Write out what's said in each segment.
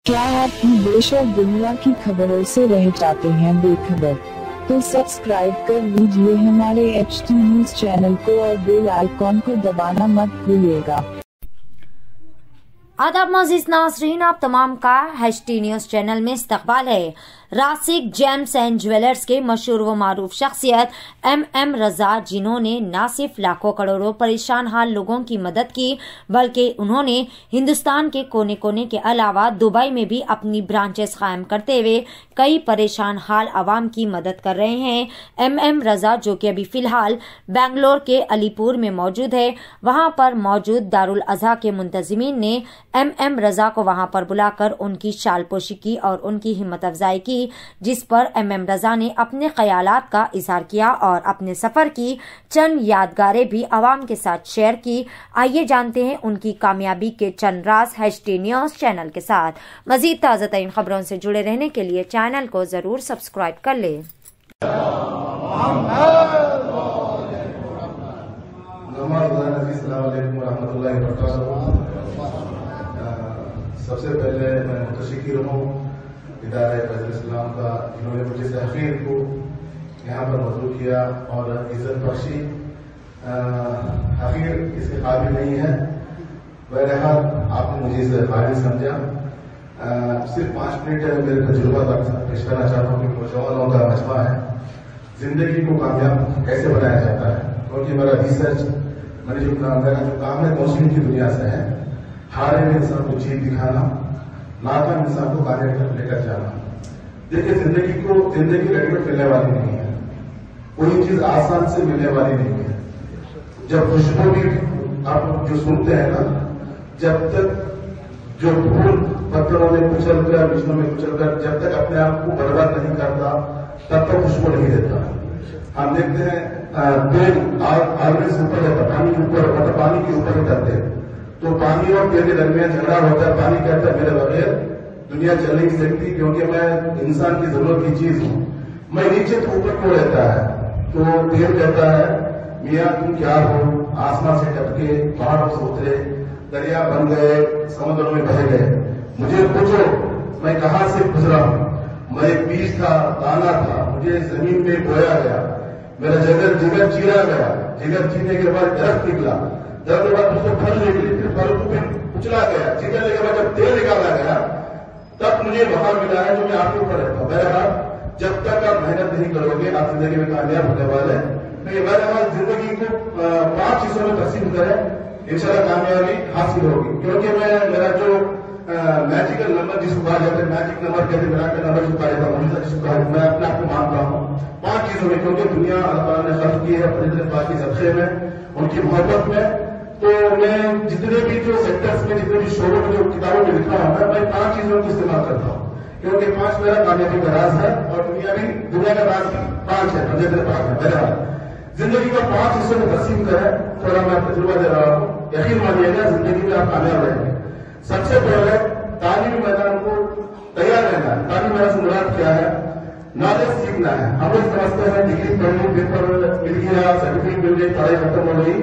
क्या आप देश और दुनिया की खबरों से रह जाते हैं बेखबर? तो सब्सक्राइब कर लीजिए हमारे HT न्यूज चैनल को और बेल आइकॉन को दबाना मत भूलिएगा। आदाब मोअज़्ज़िज़ नाज़रीन, आप तमाम का HT न्यूज चैनल में इस्तकबाल है। रासिक जेम्स एंड ज्वेलर्स के मशहूर व मारूफ शख्सियत MM रजा, जिन्होंने न सिर्फ लाखों करोड़ों परेशान हाल लोगों की मदद की, बल्कि उन्होंने हिंदुस्तान के कोने कोने के अलावा दुबई में भी अपनी ब्रांचेस कायम करते हुए कई परेशान हाल आवाम की मदद कर रहे हैं। MM रजा, जो कि अभी फिलहाल बेंगलोर के अलीपुर में मौजूद है, वहां पर मौजूद दारुल अज़ा के मुंतज़िमीन ने MM रजा को वहां पर बुलाकर उनकी शालपोशी की और उनकी हिम्मत अफजाई की, जिस पर MM रजा ने अपने ख्यालात का इजहार किया और अपने सफर की चंद यादगारें भी आवाम के साथ शेयर की। आइए जानते हैं उनकी कामयाबी के चंद राज HT न्यूज चैनल के साथ। मजीद ताज़ा तरीन खबरों से जुड़े रहने के लिए चैनल को जरूर सब्सक्राइब कर ले। सबसे पहले मैं मुतशक्किर हूँ इदारे फैज़ल इस्लाम का, जिन्होंने मुझे तहक़ीर को यहाँ पर मौजूद किया और इज्जत बख्शी। हक़ीर इसके काबिल नहीं है, बहरहाल आपने मुझे इसे काबिल समझा। सिर्फ 5 मिनट मेरे तजुर्बा का पेश करना चाहता हूँ कि नौजवानों का मजमा है, जिंदगी को कामयाब कैसे बनाया जाता है। क्योंकि मेरा रिसर्च, मेरा जो काम है काउंसलिंग की दुनिया से है। हारे में इंसान को जीत दिखाना, नाकाम इंसान को कामयाब लेकर जाना। देखिए, जिंदगी रेडीमेड मिलने वाली नहीं है, कोई चीज आसान से मिलने वाली नहीं है। जब खुशबू भी आप जो सुनते हैं ना, जब तक जो फूल पत्थरों में कुचल कर, विष्णु में कुचल कर जब तक अपने आप को बर्बाद नहीं करता, तब तक खुशबू नहीं देता। हम देखते हैं तेल आग में से ऊपर रहता, पानी के ऊपर, मतलब पानी के ऊपर ही करते हैं, तो पानी और तेल के दरमियान झगड़ा होता है। पानी कहता है मेरे बगैर दुनिया चल नहीं सकती, क्योंकि मैं इंसान की जरूरत की चीज हूं, मैं नीचे तो ऊपर क्यों रहता है। तो तेल कहता है मियां तुम क्या हो, आसमान से टपके, पहाड़ों से उतरे, दरिया बन गए, समुद्रों में बह गए, मुझे पूछो मैं कहां से गुजरा हूं। मैं एक बीज था, दाना था, मुझे जमीन में बोया गया, मेरा जिगर चीरा गया, जिगर चीरने के बाद दरख्त निकला, दरख्त के बाद उसको फल निकले, फिर फल को फिर कुचला गया, जिगर के बाद जब तेल निकाला गया, तब मुझे मकान मिला है जो मैं आपके ऊपर रहता हूं। बहरहाल जब तक आप मेहनत नहीं करोगे, आप जिंदगी में कामयाब होने वाले हैं। तो बहरहाल जिंदगी को 5 हिस्सों में तकसीम करें, इंशाल्लाह कामयाबी हासिल होगी। क्योंकि मेरा जो मैजिकल नंबर जिसको कहा जाता है, मैजिक नंबर कहते हैं, मेरा नंबर जिसको कहा जाता है, जिसको कहा, मैं अपने आप को मानता हूँ 5 चीजों में। क्योंकि दुनिया अल्लाह ताला ने खल्क की है फरीदत पाक की सदक़े में, उनकी मोहब्बत में। तो मैं जितने भी जो सेक्टर्स में, जितने भी शोरों में, जो किताबों में लिखा हूं, मैं 5 चीजों को इस्तेमाल करता हूँ, क्योंकि 5 मेरा कामयाबी का राज है और दुनिया का राज भी 5 है, फजीलत पाक है। बहरहाल जिंदगी को 5 हिस्सों में तकसीम करें। थोड़ा मैं तजुर्बा दे रहा हूँ, यकीन मानिएगा जिंदगी में आप कामयाब रहेंगे। सबसे पहले तालीमी मैदान को तैयार रहना है। तालीम मैदान से मुराद क्या है? नॉलेज सीखना है। हम लोग समझते हैं डिग्री पढ़ ली, पेपर मिल गया, सर्टिफिकेट मिल गई, पढ़ाई खत्म हो गई,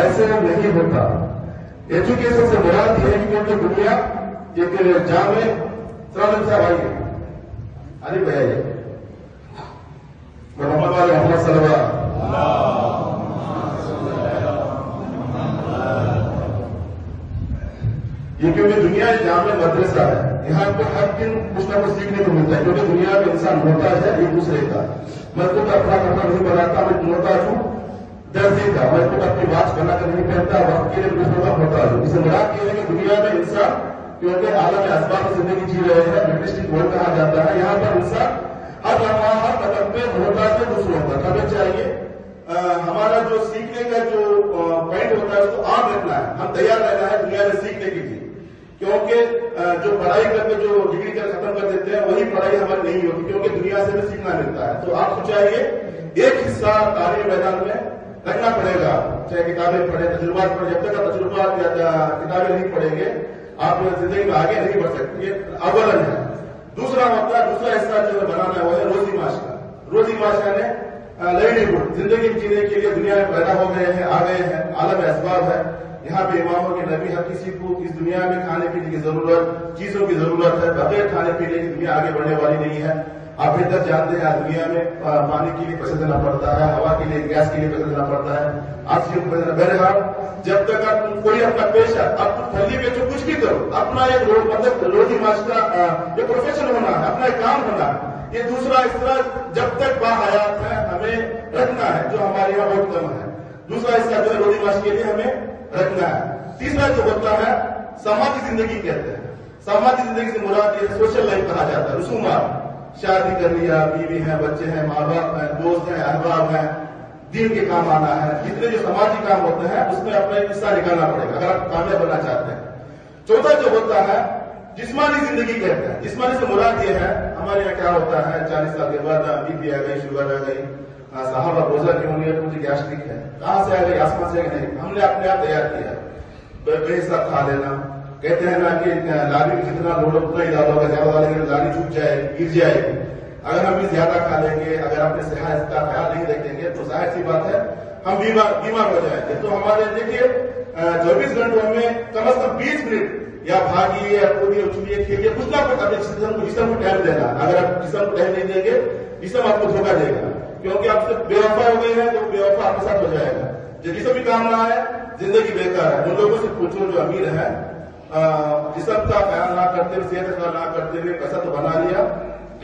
ऐसे नहीं होता। एजुकेशन से मुराद यह है कि क्योंकि दुनिया एक जाम में साहब आइए, अरे भैया मोहम्मद वाले मोहम्मद सल्लल्लाहु ये, क्योंकि दुनिया जाम में मदरसा है, यहाँ पर हर दिन कुछ ना कुछ सीखने को मिलता है। क्योंकि दुनिया में इंसान मोहताज है एक दूसरे का। मैं खुद अपना कपड़ा नहीं बनाता, मैं मोहताज हूँ दर्जी का। मैं खुद अपनी बात बनाकर नहीं पहनता, वक्त के लिए दूसरों का मोहताज हूँ। इसे मुराद ये है कि दुनिया में इंसान, क्योंकि आलम असबाब में जिंदगी जी रहे हैं, मेटलिस्टिक वर्ल्ड कहा जाता है, यहाँ पर इंसान हर लम्हा हर कदम पे मोहताज है दूसरों का। हमें चाहिए हमारा जो सीखने का जो पॉइंट होता है उसको आम रखना है, हम तैयार रहना है दुनिया में सीखने के लिए। क्योंकि जो पढ़ाई करके जो डिग्री कर खत्म कर देते हैं, वही पढ़ाई हमारी नहीं होती, क्योंकि दुनिया से भी सीखना मिलता है। तो आपको चाहिए एक हिस्सा तालीमी मैदान में रखना पड़ेगा, चाहे किताबें पढ़े, तजुर्बा पढ़े। जब तक आप तजुर्बा किताबें नहीं पढ़ेंगे, आप जिंदगी में आगे नहीं बढ़ सकते। अव्वलन है। दूसरा हिस्सा जो बनाना है वो है रोजी माशा। रोजी माशा ने लाइवलीहुड, जिंदगी जीने के लिए दुनिया में पैदा हो गए हैं, आ गए हैं, आलम असबाब है, यहाँ पे इमामों के नबी हर किसी को इस दुनिया में खाने पीने की जरूरत, चीजों की जरूरत है। बगैर खाने पीने की दुनिया आगे बढ़ने वाली नहीं है। आप बेहतर जानते हैं, दुनिया में पानी के लिए पैसे देना पड़ता है, हवा के लिए, गैस के लिए पैसे देना पड़ता है, ऑक्सीजन पैसे देना। बहरहाल जब तक आप कोई अपना पेशा, आप फली बेचो, कुछ भी करो, अपना एक मतलब रोजी माश का एक प्रोफेशन होना है, अपना एक काम होना है। ये दूसरा इस तरह जब तक बाहयात है हमें रखना है, जो हमारे यहाँ बहुत कम है। दूसरा इसका जो रोजी माश के लिए हमें रखना है। तीसरा जो होता है सामाजिक जिंदगी कहते हैं। सामाजिक जिंदगी से मुराद ये सोशल लाइफ कहा जाता है। रसूमात, शादी कर लिया, बीवी है, बच्चे हैं, माँ बाप हैं, दोस्त हैं, अहबाब हैं, दीन के काम आना है, जितने जो सामाजिक काम होते हैं उसमें अपना एक हिस्सा निकालना पड़ेगा अगर आप कामयाब बनना चाहते हैं। चौथा जो होता है जिस्मानी जिंदगी कहते हैं। जिस्मानी से मुराद ये है, हमारे यहाँ क्या होता है, 40 साल के बाद बीपी आ गई, शुगर आ गई, साहब रोजा क्यों नहीं है, मुझे गैस्ट्रिक है, कहाँ से आ गई, आसमान से नहीं, हमने अपने आप तैयार किया। बेहिसाब खा लेना, कहते हैं ना कि लाली में जितना लोड उतना ही डालो, अगर ज्यादा डालेंगे तो लाली छूट जाएगी, गिर जाएगी। अगर हम भी ज्यादा खा लेंगे, अगर अपने सेहत का ख्याल नहीं रखेंगे तो जाहिर सी बात है हम बीमार हो जाएंगे। तो हमारे देखिए 24 घंटों में कम से कम 20 मिनट या भागिए या कूदिए, उछलिए, खेलिए, कुछ ना कुछ अपने जिस्म को टाइम देना। अगर आप जिस्म को टाइम नहीं देंगे, जिस्म आपको धोखा देगा, क्योंकि आपसे बेवफा हो गए हैं तो बेवफा आपके साथ हो जाएगा। जिसम भी काम रहा है, जिंदगी बेकार है। उन लोगों से पूछो जो अमीर है, जिस्म का ख्याल ना करते हुए, सेहत का ना करते हुए पैसा तो बना लिया,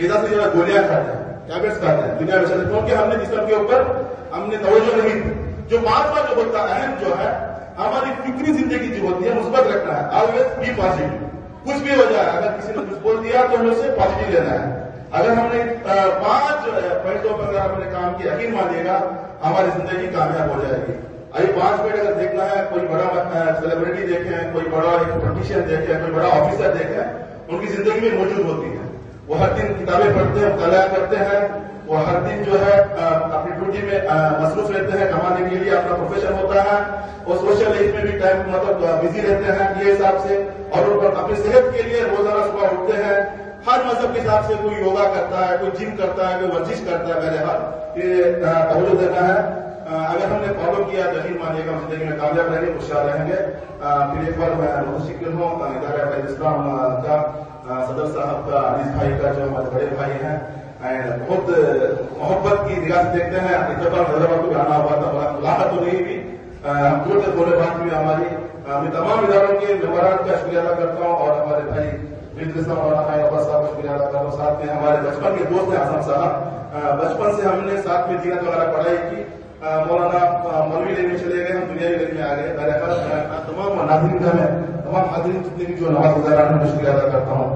इधर से गोलियां खाते हैं, टैबलेट्स खाते हैं दुनिया में चलते, क्योंकि हमने जिस्म के ऊपर हमने तवज्जो नहीं दी। जो पांचवा जो होता है अहम जो है, हमारी फिक्री जिंदगी जो होती है मुस्बत रखना है। ऑलवेज बी पॉजिटिव, कुछ भी हो जाए, अगर किसी ने कुछ बोल दिया तो हमें उससे पॉजिटिव लेना है। अगर हमने 5 पॉइंटों पर अगर हमने काम किया, यकीन मानिएगा हमारी जिंदगी कामयाब हो जाएगी। अभी 5 मिनट अगर देखना है, कोई बड़ा सेलिब्रिटी देखें, कोई बड़ा एक पॉलिटिशियन देखें, कोई बड़ा ऑफिसर देखें, उनकी जिंदगी में मौजूद होती है। वो हर दिन किताबें पढ़ते हैं, मुताला करते हैं, वो हर दिन जो है अपनी ड्यूटी में मसरूफ रहते हैं, कमाने के लिए अपना प्रोफेशन होता है, और सोशल लाइफ में भी टाइम मतलब बिजी रहते हैं ये हिसाब से। और अपनी सेहत के लिए रोजाना सुबह उठते हैं, हर मजहब के हिसाब से कोई योगा करता है, कोई जिम करता है, कोई वर्जिश करता है। मेरे हाथ ये तवज्जो देना है। अगर हमने फॉलो किया तो यकीन मानिएगा जिंदगी में कामयाब रहेंगे, खुशहाल रहेंगे। फिर एक बार मैं मुतशक्किर हूँ इदारा फैज़ इस्लाम का सदर साहब का, अजीज भाई का, जो हमारे बड़े भाई हैं, बहुत मोहब्बत की निगाह से देखते हैं। इतफाक हैदराबाद को आना हुआ था, मुलाकात तो नहीं हुई, हम दूर से बोले बात हुई हमारी। मैं तमाम इदारों के मेंबरान का शुक्रिया अदा करता हूँ, और हमारे भाई साहब का शुक्रिया अदा करता हूँ। साथ में हमारे बचपन के दोस्त हैं आजम साहब, बचपन से हमने साथ में जीनत वगैरह पढ़ाई की। मौलाना मौलवी लेने चले गए, हम दुनियावी लेने में आ गए। तमाम नाज़रीन का मैं, तमाम हाज़रीन जितने भी जो नवाज गुज़ारा, मैं शुक्रिया अदा करता हूँ।